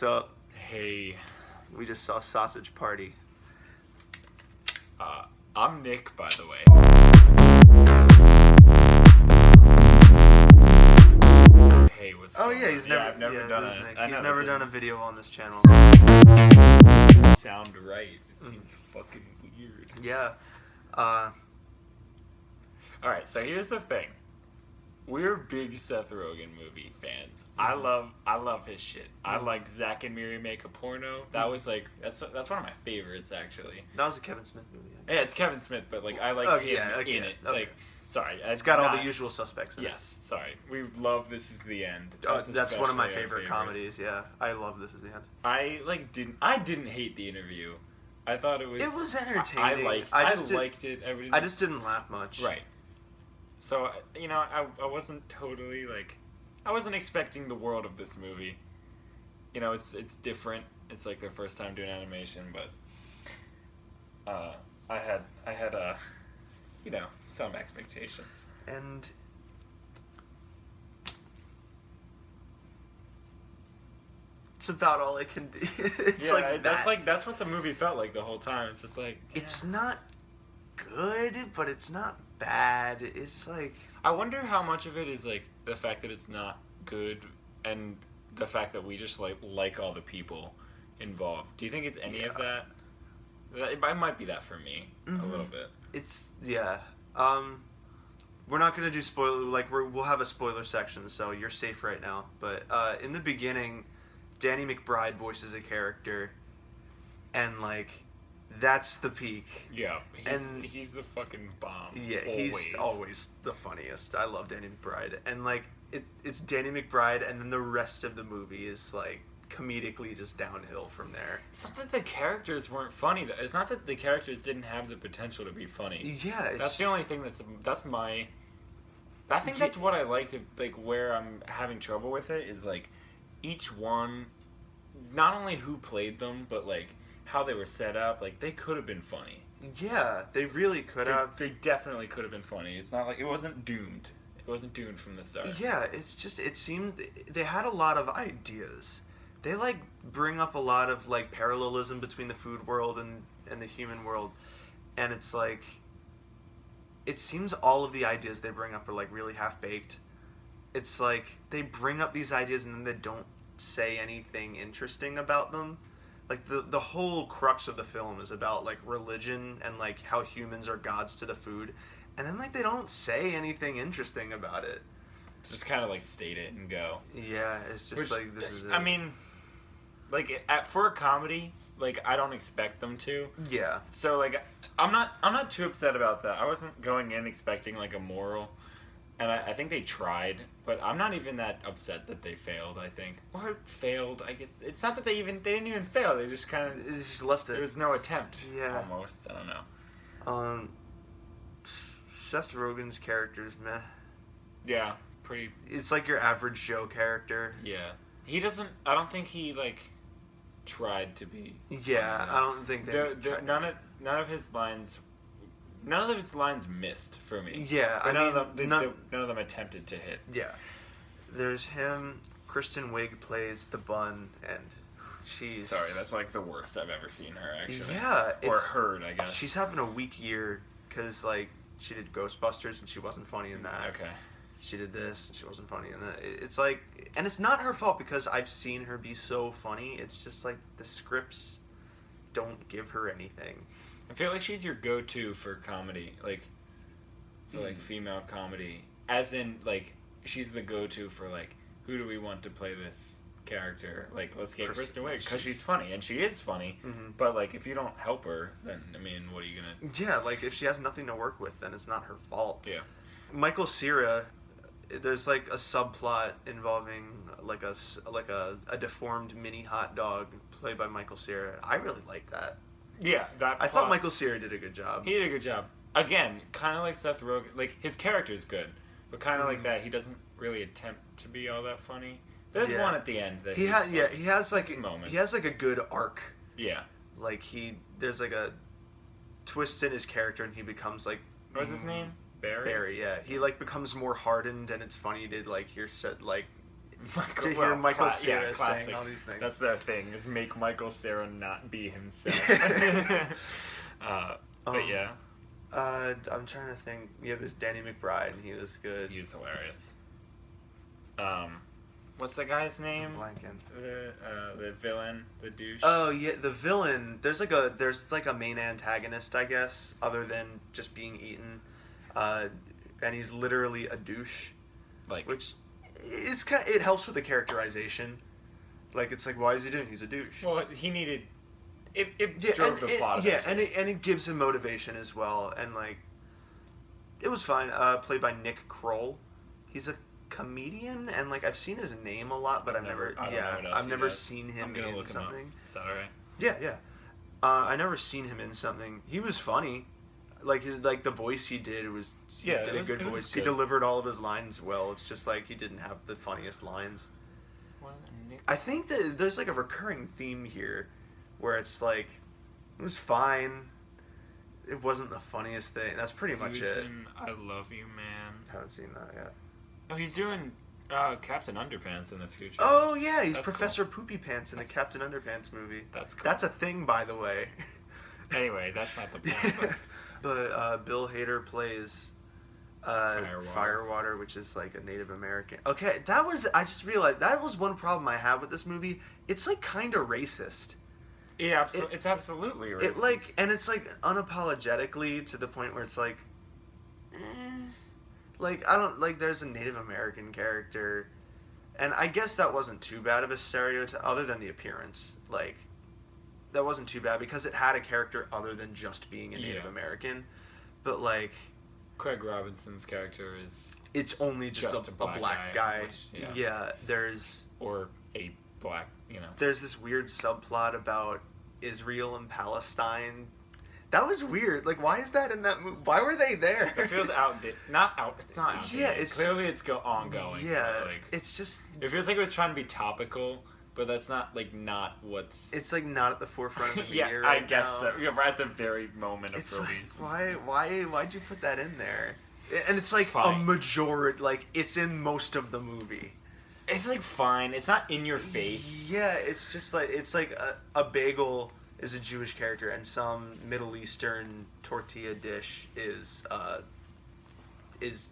What's up? Hey, We just saw Sausage Party. I'm Nick, by the way. Hey, what's Oh going yeah, on? he's never. I've never done this is it. Nick. I He's know, never it done a video on this channel. doesn't sound right. It seems fucking weird. Yeah. Alright, so here's the thing. We're big Seth Rogen movie fans. I love his shit. I like Zack and Miri Make a Porno. That was like that's one of my favorites actually. That was a Kevin Smith movie. Yeah, it's Kevin Smith, but like I like him in it. Okay. Like, sorry, It's got all the usual suspects in it. Yes, sorry. We love This Is the End. That's one of my especially our favorite comedies. Yeah, I love This Is the End. I didn't hate the interview. I thought it was. It was entertaining. I liked it. I just didn't laugh much. Right. So I wasn't totally like, I wasn't expecting the world of this movie. It's different. It's like their first time doing animation, but I had some expectations. And it's about all I can do. That's what the movie felt like the whole time. It's just like it's not good, but it's not bad. It's like I wonder how much of it is like the fact that it's not good and the fact that we just like all the people involved. Do you think it's any of that? It might be that for me a little bit. It's we're not gonna do spoiler. We'll have a spoiler section, so you're safe right now. But in the beginning, Danny McBride voices a character, and that's the peak. Yeah, he's the fucking bomb. Yeah, he's always the funniest. I love Danny McBride, and it's Danny McBride, and then the rest of the movie is comedically just downhill from there. It's not that the characters weren't funny. It's not that the characters didn't have the potential to be funny. Yeah, that's the only thing that's my. I think that's what I like to where I'm having trouble with it is each one, not only who played them, but how they were set up. They could have been funny. Yeah, they really could have. They definitely could have been funny. It's not it wasn't doomed. It wasn't doomed from the start. Yeah, it's just it seemed they had a lot of ideas. They bring up a lot of parallelism between the food world and the human world, and it's it seems all of the ideas they bring up are really half baked. It's they bring up these ideas and then they don't say anything interesting about them. The whole crux of the film is about religion and how humans are gods to the food, and then they don't say anything interesting about it. It's just kind of state it and go. Yeah, it's just this is it. I mean, for a comedy, I don't expect them to. Yeah. So I'm not too upset about that. I wasn't going in expecting a moral, and I think they tried, but I'm not even that upset that they failed. I think or failed. I guess it's not that they didn't even fail. They just kind of just left it. There was no attempt. Yeah. Almost. I don't know. Seth Rogen's character's meh. Yeah. Pretty. It's your average Joe character. Yeah. He doesn't. I don't think he tried to be. Yeah, I don't think none of his lines. None of his lines missed for me. Yeah, none of them attempted to hit. Yeah, there's him. Kristen Wiig plays the bun, and she's sorry. That's the worst I've ever seen her actually. Yeah, or heard. I guess she's having a weak year because she did Ghostbusters and she wasn't funny in that. Okay. She did this and she wasn't funny in that. It's and it's not her fault because I've seen her be so funny. It's just the scripts don't give her anything. I feel she's your go-to for comedy, for female comedy. As in, she's the go-to for who do we want to play this character? Let's get Kristen Wiig because she's funny and she is funny. Mm-hmm. But if you don't help her, then what are you gonna? Yeah, if she has nothing to work with, then it's not her fault. Yeah. Michael Cera, there's a subplot involving a deformed mini hot dog played by Michael Cera. I really like that. Yeah, I thought Michael Cera did a good job. He did a good job. Again, kind of like Seth Rogen. His character's good, but kind of like that, he doesn't really attempt to be all that funny. There's one at the end that he has. Yeah, he has moments. He has a good arc. Yeah. There's a twist in his character, and he becomes What's his name? Barry, yeah. He becomes more hardened, and it's funny to hear said Michael, to hear Michael yeah, Cera classic. saying all these things. That's their thing, is make Michael Cera not be himself. But yeah. I'm trying to think. Yeah, there's Danny McBride, and he was good. He was hilarious. What's the guy's name? I'm blanking. The villain, the douche. Oh yeah, the villain. There's like a main antagonist, I guess, other than just being eaten, and he's literally a douche. Like, which is it helps with the characterization. Like, it's like, why is he doing? He's a douche. well, he needed. It drove the plot. Yeah, and it gives him motivation as well, and like, it was fine. Played by Nick Kroll. He's a comedian, and like I've seen his name a lot, but I've never seen him in something. Is that alright? Yeah. I never seen him in something. He was funny. Like the voice he did he did a good voice. He delivered all of his lines well. It's just like he didn't have the funniest lines. I think that there's like a recurring theme here where it's like, it was fine. It wasn't the funniest thing. That's pretty much it. In I Love You, Man. Haven't seen that yet. Oh, he's doing Captain Underpants in the future. Oh yeah, he's That's Professor Poopy Pants in the Captain Underpants movie. That's cool. That's a thing, by the way. Anyway, that's not the point. But Bill Hader plays Firewater, which is like a Native American. Okay, I just realized that was one problem I had with this movie. It's like kind of racist. Yeah, it's absolutely racist. It's like unapologetically to the point where it's like, like I don't like. There's a Native American character, and I guess that wasn't too bad of a stereotype, other than the appearance. Like, that wasn't too bad because it had a character other than just being a Native American. But like, Craig Robinson's character is it's only just a black guy. Which, There's or a black, There's this weird subplot about Israel and Palestine. That was weird. Like, why is that in that movie? Why were they there? It feels outdated. It's not outdated. Yeah, it's clearly it's ongoing. Yeah, so, like, it's just. It feels like it was trying to be topical, but that's not what's. It's like not at the forefront of the yeah, media right I guess now. so. You're right at the very moment of it's release. Like, why'd you put that in there? And it's like Fine. a majority. Like, it's in most of the movie. It's like fine. It's not in your face. Yeah, it's just like a bagel is a Jewish character, and some Middle Eastern tortilla dish is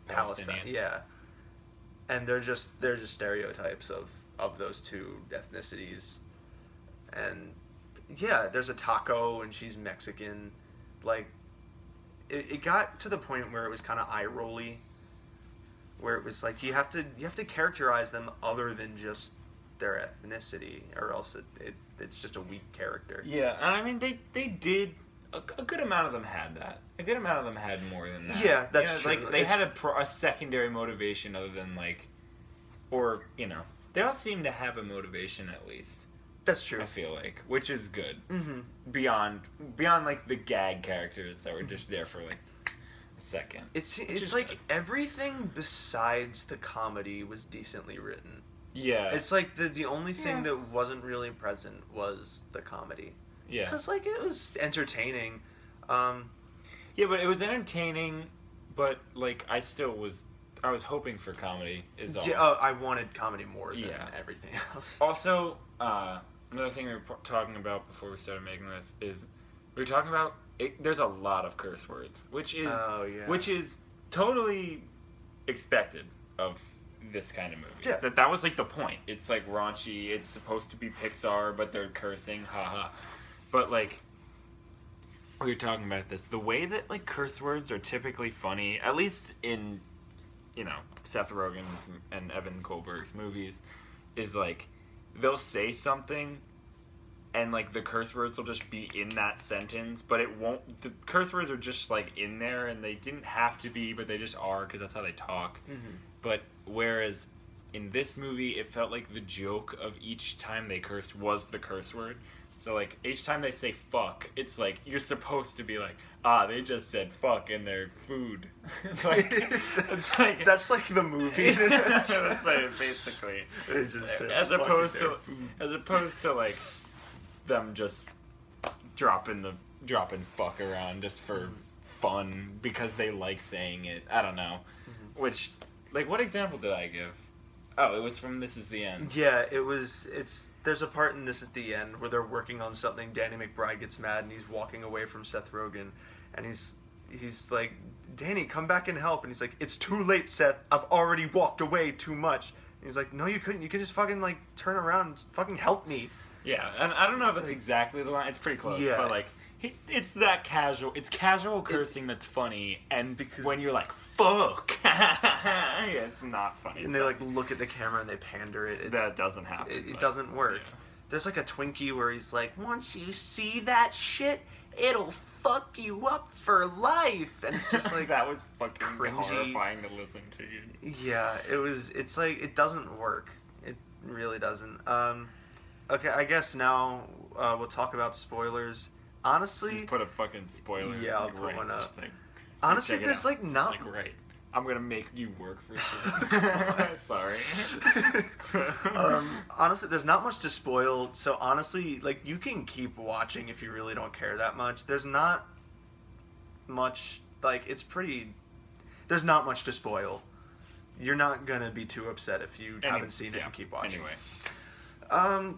Palestine. Yeah, and they're just stereotypes of those two ethnicities, and yeah, there's a taco and she's Mexican. Like, it got to the point where it was kind of eye rolly, where it was like you have to characterize them other than just their ethnicity, or else it's just a weak character. Yeah, and I mean they did a good amount of them had that. A good amount of them had more than that. Yeah, that's true. Like they had a secondary motivation other than like, or they all seem to have a motivation at least. That's true. I feel like, which is good. Mm-hmm. Beyond like the gag characters that were just there for like a second. It's like good. Everything besides the comedy was decently written. Yeah. It's like the only thing that wasn't really present was the comedy. Yeah. Because like it was entertaining. Yeah, but it was entertaining, but like I was hoping for comedy. Is all. I wanted comedy more than everything else. Also, another thing we were talking about before we started making this is we were talking about there's a lot of curse words, which is totally expected of this kind of movie. Yeah. That was like the point. It's like raunchy. It's supposed to be Pixar, but they're cursing. Haha. But like we were talking about this, the way that like curse words are typically funny, at least in Seth Rogen's and Evan Goldberg's movies, is like they'll say something and like the curse words will just be in that sentence, but the curse words are just like in there, and they didn't have to be, but they just are because that's how they talk. Mm-hmm. But whereas in this movie it felt like the joke of each time they cursed was the curse word. So like each time they say fuck, it's like you're supposed to be like, they just said fuck in their food. It's like that's like the movie. That's like basically. They just said as opposed to like them just dropping fuck around just for fun because they like saying it. I don't know. Mm-hmm. Which, like, what example did I give? Oh, it was from This Is the End. Yeah, it was. There's a part in This Is the End where they're working on something. Danny McBride gets mad and he's walking away from Seth Rogen, and he's like, Danny, come back and help. And he's like, it's too late, Seth. I've already walked away too much. And he's like, no, you couldn't. You could just fucking like turn around and fucking help me. Yeah, and I don't know if that's exactly the line. It's pretty close, Yeah. but like, it's that casual. It's casual cursing that's funny, and Because- when you're like, "Fuck," yeah, it's not funny. And they like look at the camera and they pander it. that doesn't happen. It doesn't work. Yeah. There's like a Twinkie where he's like, once you see that shit, it'll fuck you up for life. And it's just like that was fucking cringy. horrifying to listen to. Yeah, it's like it doesn't work. It really doesn't. Okay, I guess now we'll talk about spoilers. Honestly, Just put a fucking spoiler. Yeah, I'll put one up. Just like, honestly, check it there's out. like not. It's like, right. I'm gonna make you work for shit. Sorry. Honestly, there's not much to spoil. So honestly, like you can keep watching if you really don't care that much. There's not much. Like it's pretty. There's not much to spoil. You're not gonna be too upset if you haven't seen it and keep watching. Anyway.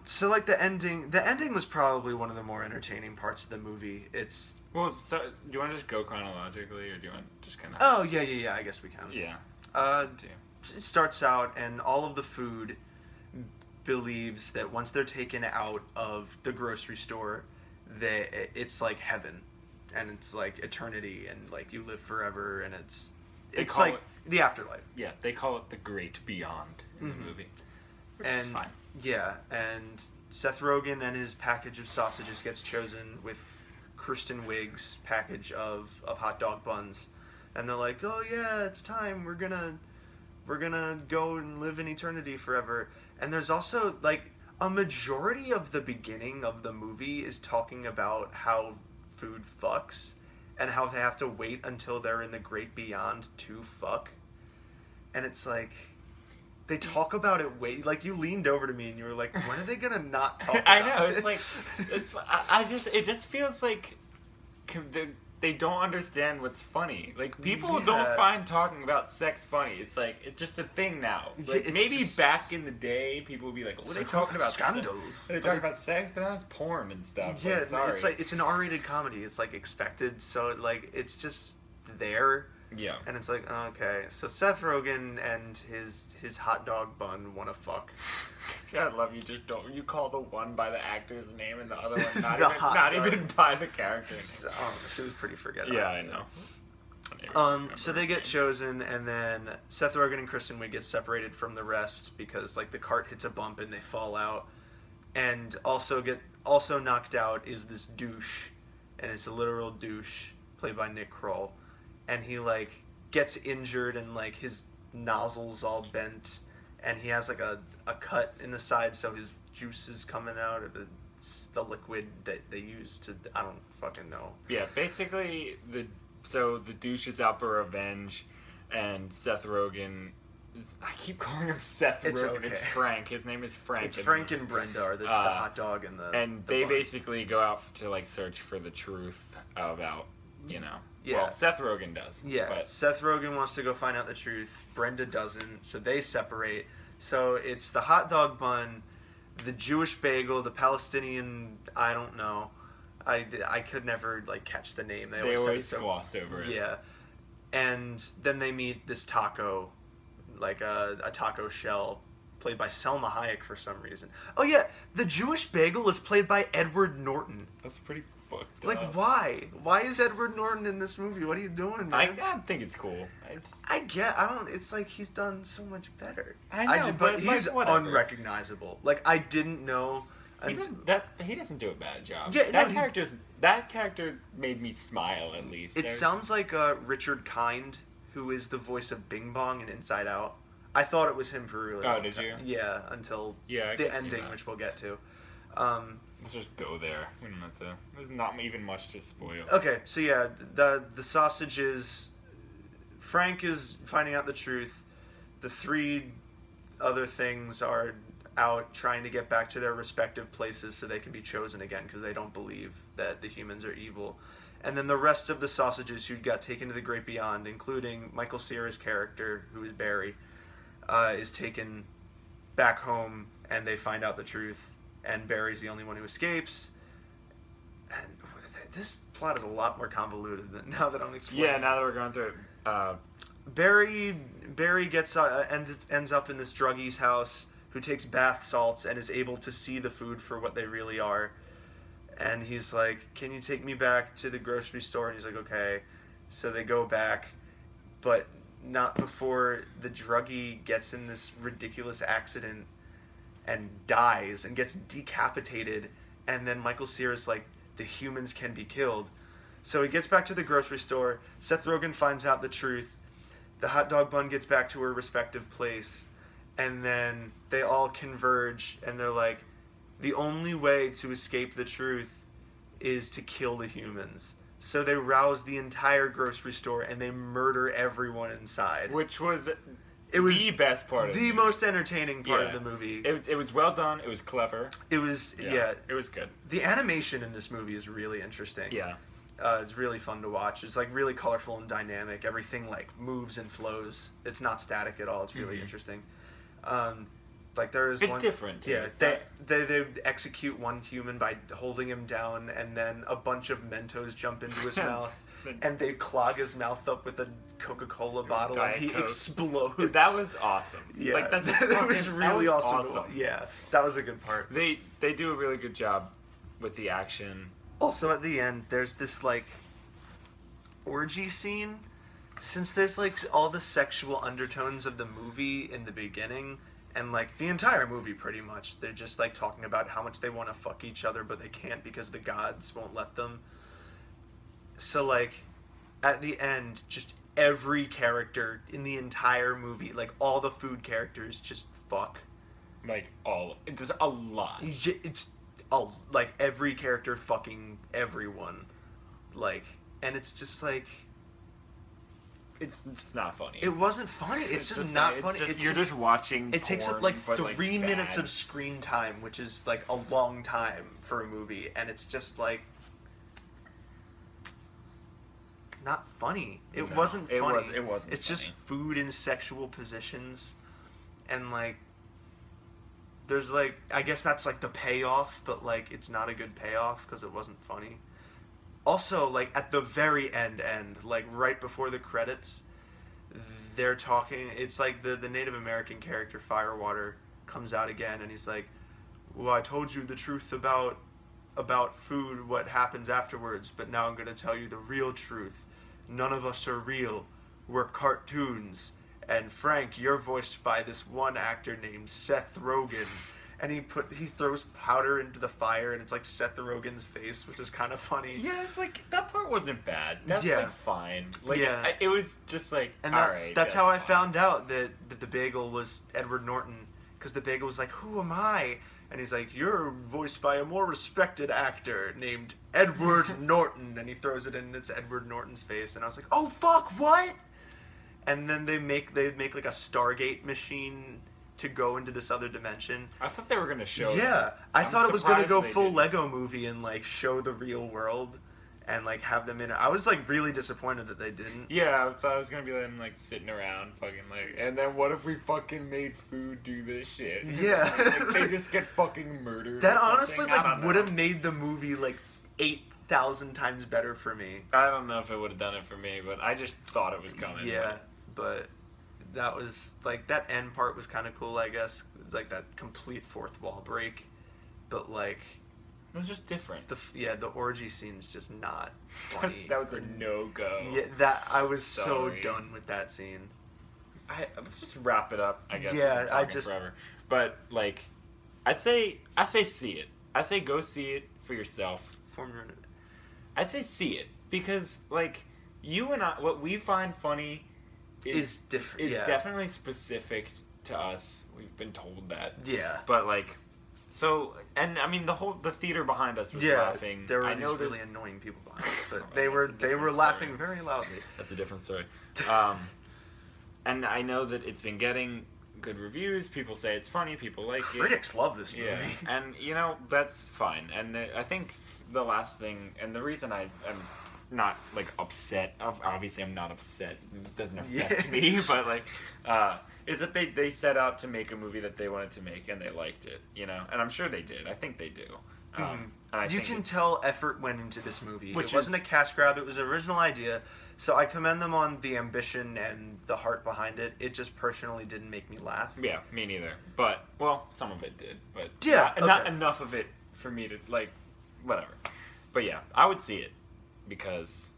So like the ending was probably one of the more entertaining parts of the movie. It's Well, so, do you want to just go chronologically, or do you want to just kind of? oh yeah, I guess we can. Yeah. It starts out and all of the food believes that once they're taken out of the grocery store, it's like heaven, and it's like eternity, and like you live forever, and it's call like it- the afterlife. Yeah, they call it the Great Beyond in the movie, which is And fine. yeah, and Seth Rogen and his package of sausages gets chosen with Kristen Wiig's package of hot dog buns, and they're like, "Oh yeah, it's time. We're gonna go and live in eternity forever." And there's also like a majority of the beginning of the movie is talking about how food fucks and how they have to wait until they're in the great beyond to fuck, and it's like. They talk about it like you leaned over to me and you were like, when are they gonna not talk about I know, it? it's like, it just feels like they don't understand what's funny. Like, people Yeah. don't find talking about sex funny. It's like, it's just a thing now. Like, it's maybe just- back in the day, people would be like, what are they talking about? Scandal. Are they talking about sex? But that's porn and stuff. Yeah, Like, sorry. it's like it's an R-rated comedy. It's like expected, so like it's just there, yeah. and it's like okay. So Seth Rogen and his hot dog bun want to fuck. I love you. Just don't. You call the one by the actor's name and the other one not, The even, hot not dog. even by the character name. So, she was pretty forgettable. Yeah, I know. So they get chosen, and then Seth Rogen and Kristen Wiig get separated from the rest because like the cart hits a bump and they fall out, and also knocked out is this douche, and it's a literal douche played by Nick Kroll, and he like gets injured and like his nozzle's all bent, and he has like a cut in the side, so his juice is coming out of the liquid that they use to I don't fucking know. Yeah, basically the douche is out for revenge, and Seth Rogen I keep calling him Seth It's Rogen. okay. It's Frank. His name is Frank. It's Frank and Brenda are the hot dog and the and the they bun. basically go out to like search for the truth about Yeah. Well, Seth Rogen does. Yeah, But Seth Rogen wants to go find out the truth. Brenda doesn't, so they separate. So it's the hot dog bun, the Jewish bagel, the Palestinian. I don't know. I could never like catch the name. they said always so. glossed over it. Yeah, and then they meet this taco, like a taco shell, played by Selma Hayek for some reason. Oh yeah, the Jewish bagel is played by Edward Norton. That's pretty fucked Like up. why? Why is Edward Norton in this movie? What are you doing, man? I think it's cool. It's like he's done so much better. I know, but but, he's like, whatever. unrecognizable. Like I didn't know. He doesn't do a bad job. Yeah, that character made me smile at least. It sounds like Richard Kind, who is the voice of Bing Bong in Inside Out. I thought it was him for a really long did time. you? Yeah, until I the can see ending, that. which we'll get to. Let's just go there. We don't have to. There's not even much to spoil. Okay, so yeah, the sausages. Frank is finding out the truth. The three other things are out trying to get back to their respective places so they can be chosen again because they don't believe that the humans are evil. And then the rest of the sausages who got taken to the great beyond, including Michael Cera's character, who is Barry, is taken back home, and they find out the truth, and Barry's the only one who escapes. And this plot is a lot more convoluted than now that I'm explaining. Yeah, now that we're going through it. Barry gets ends up in this druggie's house who takes bath salts and is able to see the food for what they really are. And he's like, "Can you take me back to the grocery store?" And he's like, "Okay." So they go back, but not before the druggie gets in this ridiculous accident and dies and gets decapitated. And then Michael Cera's like, "The humans can be killed." So he gets back to the grocery store. Seth Rogen finds out the truth. The hot dog bun gets back to her respective place. And then they all converge and they're like, the only way to escape the truth is to kill the humans. So they rouse the entire grocery store and they murder everyone inside. Which was the best part of the most entertaining part of the movie. It was well done. It was clever. It was, It was good. The animation in this movie is really interesting. Yeah. It's really fun to watch. It's like really colorful and dynamic. Everything like moves and flows. It's not static at all. It's really interesting. Like there is it's different too. Yeah, they execute one human by holding him down, and then a bunch of Mentos jump into his mouth, and they clog his mouth up with a Coca-Cola bottle, Diet and he Coke. explodes. That was awesome. Yeah, like, that's that was really awesome. awesome. Yeah, that was a good part. They do a really good job with the action. Also, at the end, there's this like orgy scene. Since there's like all the sexual undertones of the movie in the beginning, and like the entire movie pretty much, they're just like talking about how much they want to fuck each other, but they can't because the gods won't let them. So like at the end, just every character in the entire movie, like all the food characters, just fuck. Like there's a lot. Yeah, it's like every character fucking everyone, like, and it's just like. It's not funny. It wasn't funny. It's just not funny. You're just watching. It takes up like but, 3 minutes of screen time, which is like a long time for a movie, and it's just like not funny. It wasn't funny. It wasn't. It's funny. just food in sexual positions, and like there's like I guess that's like the payoff, but like it's not a good payoff because it wasn't funny. Also, like, at the very end, like, right before the credits, they're talking, it's like the Native American character, Firewater, comes out again, and he's like, well, I told you the truth about food, what happens afterwards, but now I'm going to tell you the real truth. None of us are real. We're cartoons. And Frank, you're voiced by this one actor named Seth Rogen. And he throws powder into the fire, and it's like Seth Rogen's face, which is kind of funny. Yeah, like that part wasn't bad. That's like fine. Like it was just like and all right. That's how I fine. found out that the bagel was Edward Norton, because the bagel was like, "Who am I?" And he's like, "You're voiced by a more respected actor named Edward Norton," and he throws it in, and it's Edward Norton's face, and I was like, "Oh fuck, what?" And then they make like a Stargate machine to go into this other dimension. I thought they were gonna show. Yeah, I I'm thought it was gonna go full didn't. Lego movie and like show the real world, and like have them in it. I was like really disappointed that they didn't. Yeah, I thought it was gonna be them like sitting around, fucking like. And then what if we fucking made food do this shit? Yeah, like, they just get fucking murdered. That or honestly something. like would have made the movie like 8,000 times better for me. I don't know if it would have done it for me, but I just thought it was coming. Yeah, but that was like that end part was kind of cool, I guess. It's like that complete fourth wall break, but like it was just different. The orgy scene's just not funny. That was a no-go. Yeah, that I was Sorry. so done with that scene. Let's just wrap it up. I guess. Yeah, I just forever. But like, I say see it. I say go see it for yourself. I'd say see it because like you and I, what we find funny is different. Is definitely specific to us. We've been told that. Yeah. But like, so and I mean the theater behind us was laughing. There were I know these really annoying people behind us, but well, they were laughing very loudly. That's a different story. And I know that it's been getting good reviews. People say it's funny. People like it. Critics love this movie. Yeah, and you know that's fine. And I think the last thing, and the reason I'm not like upset. Obviously, I'm not upset. It doesn't affect Yeah. me, but like, is that they set out to make a movie that they wanted to make and they liked it, you know, and I'm sure they did. I think they do. And I You think can tell effort went into this movie. Which It wasn't is- a cash grab. It was an original idea. So I commend them on the ambition and the heart behind it. It just personally didn't make me laugh. Yeah, me neither. But well, some of it did, but Yeah, not okay. enough of it for me to like, whatever. But yeah, I would see it because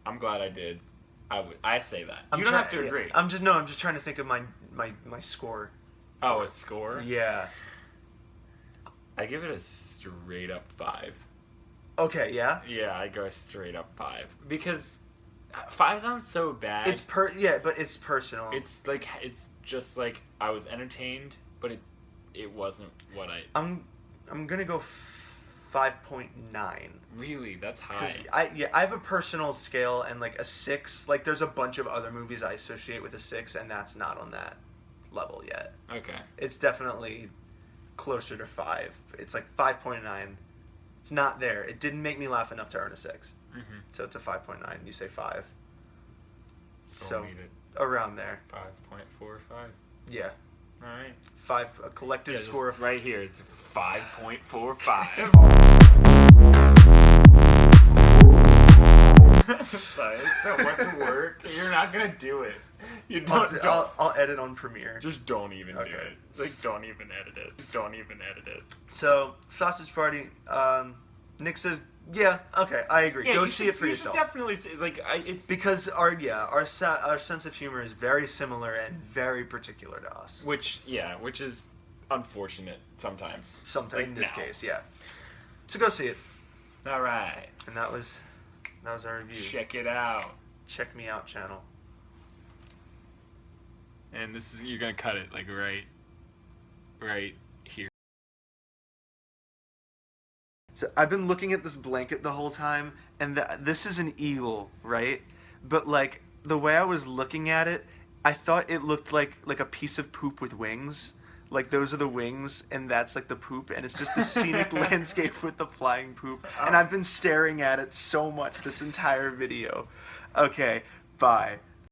I'm glad I did. I say that. You don't have to agree. I'm just trying to think of my score. Oh, a score? Yeah. I give it a straight up 5. Okay, yeah. Yeah, I go straight up 5 because 5 sounds so bad. But it's personal. It's like it's just like I was entertained, but it wasn't what I. I'm gonna go 5.9. Really, that's 'Cause high. I have a personal scale and like a 6. Like there's a bunch of other movies I associate with a 6, and that's not on that level yet. Okay. It's definitely closer to 5. It's like 5.9. It's not there. It didn't make me laugh enough to earn a 6. Mm-hmm. So it's a 5.9. You say 5. So So around there. 5.45. Yeah. All right. 5. A collective Yeah, score of right here is 5.45. Sorry, it's so much work. You're not gonna do it. You don't. I'll edit on Premiere. Just don't even do Okay. it. Like, don't even edit it. Don't even edit it. So Sausage Party. Nick says, "Yeah, okay, I agree. Yeah, Go you see should- it for you yourself." should definitely see, like it's Because our sense of humor is very similar and very particular to us. which is unfortunate sometimes. Something Like in this now. case, yeah. So go see it, All right, and that was our review. check it out. Check me out, channel. And this is you're gonna cut it like right here. So I've been looking at this blanket the whole time, and this is an eagle, right? But like the way I was looking at it, I thought it looked like a piece of poop with wings. Like those are the wings, and that's like the poop, and it's just the scenic landscape with the flying poop. And I've been staring at it so much this entire video. Okay, bye.